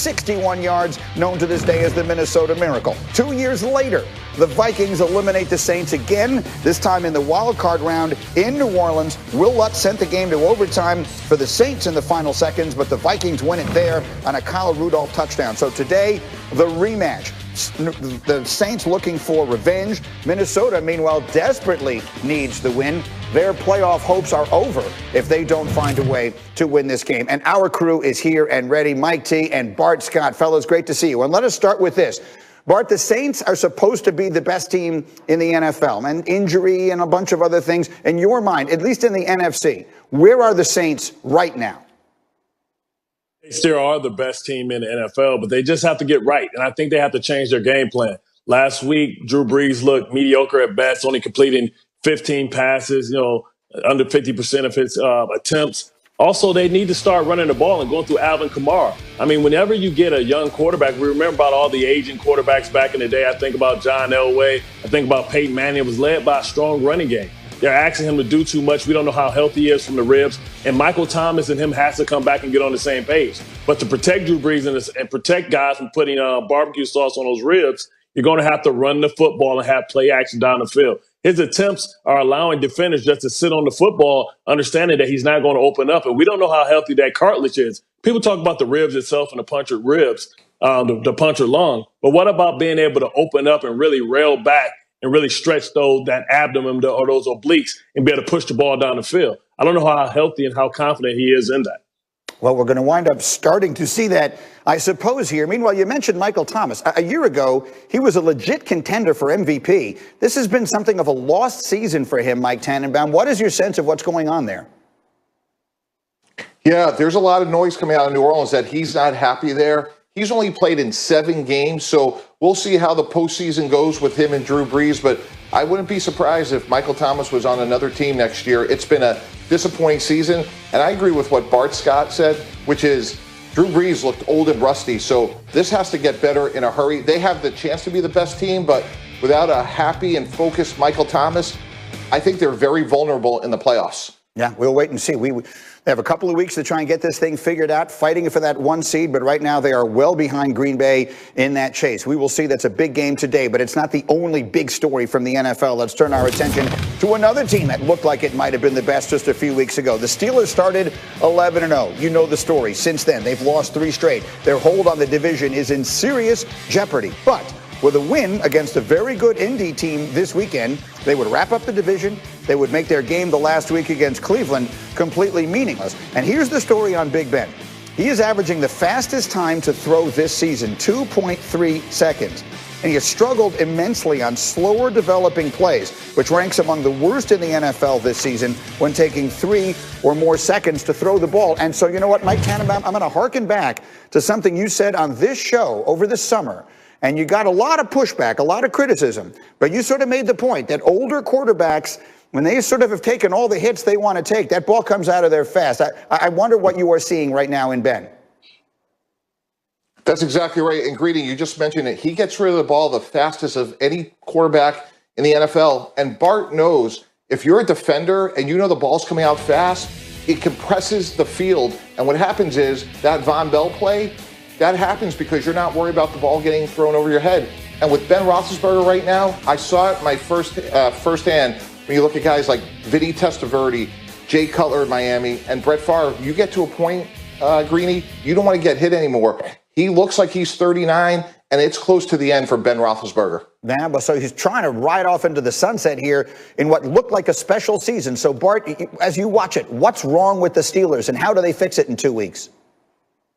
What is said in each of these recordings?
61 yards, known to this day as the Minnesota Miracle. 2 years later, the Vikings eliminate the Saints again, this time in the wild card round in New Orleans. Will Lutz sent the game to overtime for the Saints in the final seconds, but the Vikings win it there on a Kyle Rudolph touchdown. So today, the rematch. The Saints looking for revenge. Minnesota, meanwhile, desperately needs the win. Their playoff hopes are over if they don't find a way to win this game. And our crew is here and ready. Mike T and Bart Scott. Fellas, great to see you. And let us start with this. Bart, the Saints are supposed to be the best team in the NFL, and injury and a bunch of other things. In your mind, at least in the NFC, where are the Saints right now? They still are the best team in the NFL, but they just have to get right. And I think they have to change their game plan. Last week, Drew Brees looked mediocre at best, only completing 15 passes, under 50% of his attempts. Also, they need to start running the ball and going through Alvin Kamara. I mean, whenever you get a young quarterback, we remember about all the aging quarterbacks back in the day. I think about John Elway. I think about Peyton Manning. It was led by a strong running game. They're asking him to do too much. We don't know how healthy he is from the ribs. And Michael Thomas and him has to come back and get on the same page. But to protect Drew Brees and protect guys from putting barbecue sauce on those ribs, you're going to have to run the football and have play action down the field. His attempts are allowing defenders just to sit on the football, understanding that he's not going to open up. And we don't know how healthy that cartilage is. People talk about the ribs itself and the punctured ribs, the punctured lung. But what about being able to open up and really rail back and really stretch that abdomen or those obliques and be able to push the ball down the field? I don't know how healthy and how confident he is in that. Well, we're going to wind up starting to see that, I suppose, here. Meanwhile, you mentioned Michael Thomas. A year ago, he was a legit contender for MVP. This has been something of a lost season for him, Mike Tannenbaum. What is your sense of what's going on there? Yeah, there's a lot of noise coming out of New Orleans that he's not happy there. He's only played in 7 games, so we'll see how the postseason goes with him and Drew Brees. But I wouldn't be surprised if Michael Thomas was on another team next year. It's been a disappointing season, and I agree with what Bart Scott said, which is Drew Brees looked old and rusty, so this has to get better in a hurry. They have the chance to be the best team, but without a happy and focused Michael Thomas, I think they're very vulnerable in the playoffs. Yeah, we'll wait and see. They have a couple of weeks to try and get this thing figured out, fighting for that 1 seed, but right now they are well behind Green Bay in that chase. We will see. That's a big game today, but it's not the only big story from the NFL. Let's turn our attention to another team that looked like it might have been the best just a few weeks ago. The Steelers started 11-0. You know the story. Since then, they've lost 3 straight. Their hold on the division is in serious jeopardy, but with a win against a very good Indy team this weekend, they would wrap up the division. They would make their game the last week against Cleveland completely meaningless. And here's the story on Big Ben. He is averaging the fastest time to throw this season, 2.3 seconds. And he has struggled immensely on slower developing plays, which ranks among the worst in the NFL this season when taking 3 or more seconds to throw the ball. And so, you know what, Mike Tannenbaum, I'm going to harken back to something you said on this show over the summer. And you got a lot of pushback, a lot of criticism. But you sort of made the point that older quarterbacks, when they sort of have taken all the hits they want to take, that ball comes out of there fast. I wonder what you are seeing right now in Ben. That's exactly right. And Greedy, you just mentioned it. He gets rid of the ball the fastest of any quarterback in the NFL. And Bart knows if you're a defender and you know the ball's coming out fast, it compresses the field. And what happens is that Von Bell play, that happens because you're not worried about the ball getting thrown over your head. And with Ben Roethlisberger right now, I saw it firsthand when you look at guys like Vinny Testaverde, Jay Cutler in Miami, and Brett Favre. You get to a point, Greeny, you don't want to get hit anymore. He looks like he's 39, and it's close to the end for Ben Roethlisberger. Yeah, but so he's trying to ride off into the sunset here in what looked like a special season. So, Bart, as you watch it, what's wrong with the Steelers, and how do they fix it in 2 weeks?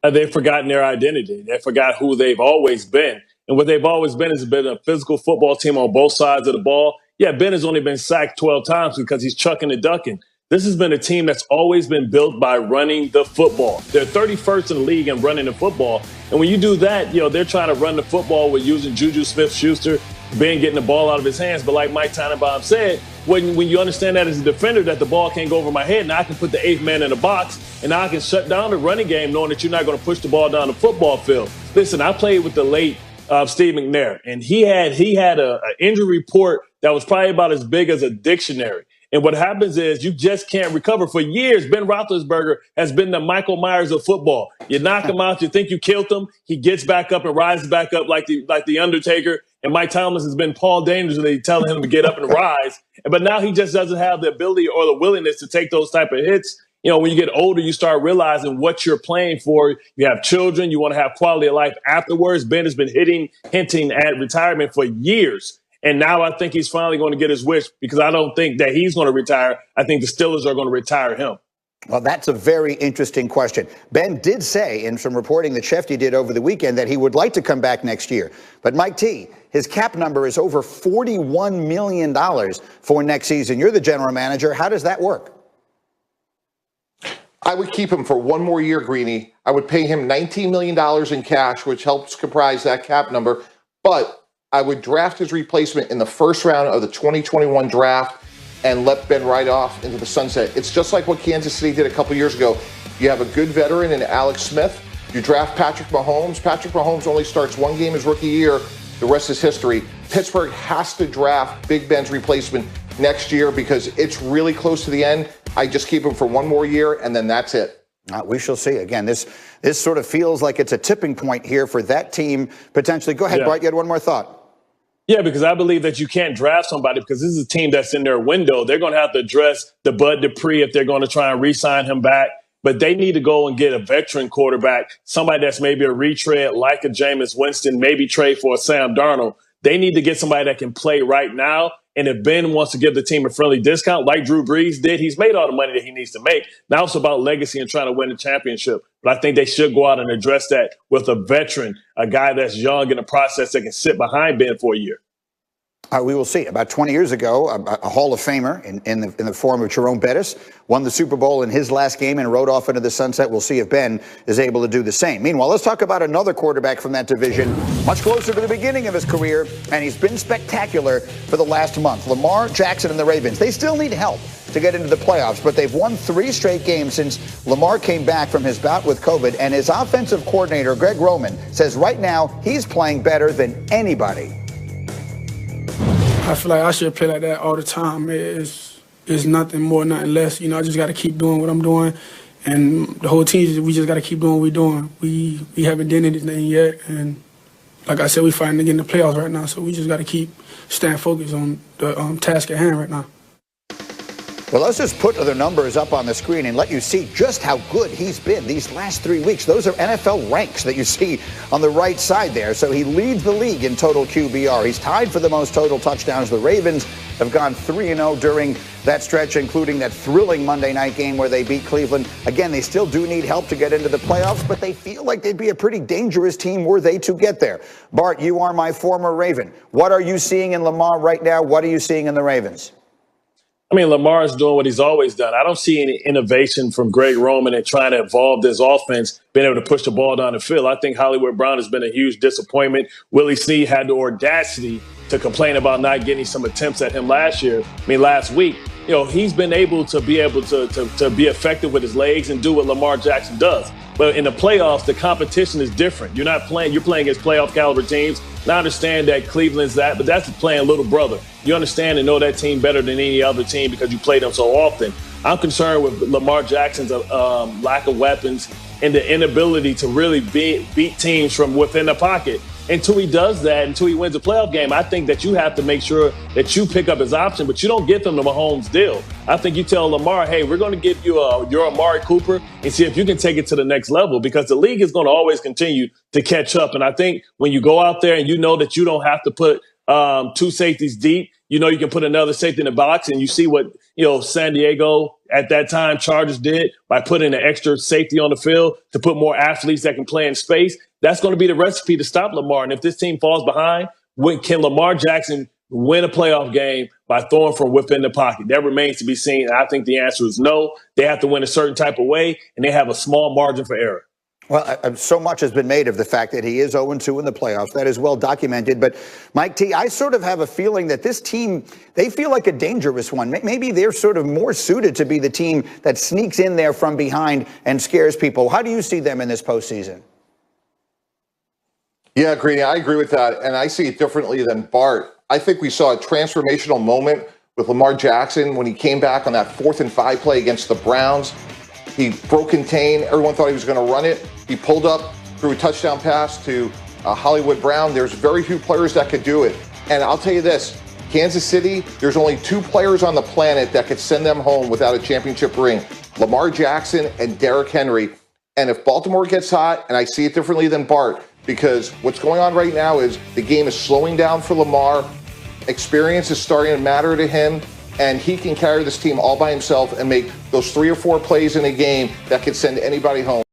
They've forgotten their identity. They forgot who they've always been. And what they've always been has been a physical football team on both sides of the ball. Yeah, Ben has only been sacked 12 times because he's chucking and ducking. This has been a team that's always been built by running the football. They're 31st in the league in running the football. And when you do that, they're trying to run the football with using Juju Smith-Schuster, Ben getting the ball out of his hands. But like Mike Tannenbaum said, when you understand that as a defender, that the ball can't go over my head, now I can put the 8th man in the box, and now I can shut down the running game knowing that you're not going to push the ball down the football field. Listen, I played with the late Steve McNair, and he had an injury report that was probably about as big as a dictionary. And what happens is you just can't recover. For years, Ben Roethlisberger has been the Michael Myers of football. You knock him out, you think you killed him, he gets back up and rises back up like the Undertaker. And Mike Thomas has been Paul Dangerously telling him to get up and rise. But now he just doesn't have the ability or the willingness to take those type of hits. When you get older, you start realizing what you're playing for. You have children. You want to have quality of life afterwards. Ben has been hinting at retirement for years. And now I think he's finally going to get his wish, because I don't think that he's going to retire. I think the Steelers are going to retire him. Well, that's a very interesting question. Ben did say in some reporting that Shefty did over the weekend that he would like to come back next year. But Mike T, his cap number is over $41 million for next season. You're the general manager. How does that work? I would keep him for one more year, Greeny. I would pay him $19 million in cash, which helps comprise that cap number. But I would draft his replacement in the first round of the 2021 draft and let Ben ride off into the sunset. It's just like what Kansas City did a couple years ago. You have a good veteran in Alex Smith. You draft Patrick Mahomes. Patrick Mahomes only starts one game his rookie year. The rest is history. Pittsburgh has to draft Big Ben's replacement next year because it's really close to the end. I just keep him for one more year, and then that's it. We shall see. Again, this sort of feels like it's a tipping point here for that team potentially. Go ahead, Bart. You had one more thought. Yeah, because I believe that you can't draft somebody because this is a team that's in their window. They're going to have to address the Bud Dupree if they're going to try and re-sign him back. But they need to go and get a veteran quarterback, somebody that's maybe a retread like a Jameis Winston, maybe trade for a Sam Darnold. They need to get somebody that can play right now. And if Ben wants to give the team a friendly discount like Drew Brees did, he's made all the money that he needs to make. Now it's about legacy and trying to win a championship. But I think they should go out and address that with a veteran, a guy that's young in the process that can sit behind Ben for a year. We will see. About 20 years ago, a Hall of Famer in the form of Jerome Bettis won the Super Bowl in his last game and rode off into the sunset. We'll see if Ben is able to do the same. Meanwhile, let's talk about another quarterback from that division, much closer to the beginning of his career, and he's been spectacular for the last month. Lamar Jackson and the Ravens. They still need help to get into the playoffs, but they've won 3 straight games since Lamar came back from his bout with COVID, and his offensive coordinator, Greg Roman, says right now he's playing better than anybody. I feel like I should play like that all the time. It's nothing more, nothing less. I just got to keep doing what I'm doing. And the whole team, we just got to keep doing what we're doing. We haven't done anything yet. And like I said, we're fighting to get in the playoffs right now. So we just got to keep staying focused on the task at hand right now. Well, let's just put the numbers up on the screen and let you see just how good he's been these last 3 weeks. Those are NFL ranks that you see on the right side there. So he leads the league in total QBR. He's tied for the most total touchdowns. The Ravens have gone 3-0 during that stretch, including that thrilling Monday night game where they beat Cleveland. Again, they still do need help to get into the playoffs, but they feel like they'd be a pretty dangerous team were they to get there. Bart, you are my former Raven. What are you seeing in Lamar right now? What are you seeing in the Ravens? I mean, Lamar is doing what he's always done. I don't see any innovation from Greg Roman and trying to evolve this offense, being able to push the ball down the field. I think Hollywood Brown has been a huge disappointment. Willie Snead had the audacity to complain about not getting some attempts at him last week. He's been able to be effective with his legs and do what Lamar Jackson does. But in the playoffs, the competition is different. You're playing against playoff caliber teams. And I understand that Cleveland's that, but that's playing little brother. You understand and know that team better than any other team because you play them so often. I'm concerned with Lamar Jackson's lack of weapons and the inability to really beat teams from within the pocket. Until he does that, until he wins a playoff game, I think that you have to make sure that you pick up his option, but you don't get them the Mahomes deal. I think you tell Lamar, hey, we're going to give you your Amari Cooper and see if you can take it to the next level, because the league is going to always continue to catch up. And I think when you go out there and you know that you don't have to put 2 safeties deep, you can put another safety in the box, and you see what, San Diego at that time Chargers did by putting an extra safety on the field to put more athletes that can play in space. That's going to be the recipe to stop Lamar. And if this team falls behind, can Lamar Jackson win a playoff game by throwing from within the pocket? That remains to be seen. And I think the answer is no. They have to win a certain type of way, and they have a small margin for error. Well, so much has been made of the fact that he is 0-2 in the playoffs. That is well documented. But, Mike T., I sort of have a feeling that this team, they feel like a dangerous one. Maybe they're sort of more suited to be the team that sneaks in there from behind and scares people. How do you see them in this postseason? Yeah, Greeny, I agree with that, and I see it differently than Bart. I think we saw a transformational moment with Lamar Jackson when he came back on that 4th and 5 play against the Browns. He broke contain. Everyone thought he was going to run it. He pulled up, threw a touchdown pass to Hollywood Brown. There's very few players that could do it. And I'll tell you this, Kansas City, there's only 2 players on the planet that could send them home without a championship ring, Lamar Jackson and Derrick Henry. And if Baltimore gets hot, and I see it differently than Bart, because what's going on right now is the game is slowing down for Lamar. Experience is starting to matter to him, and he can carry this team all by himself and make those 3 or 4 plays in a game that could send anybody home.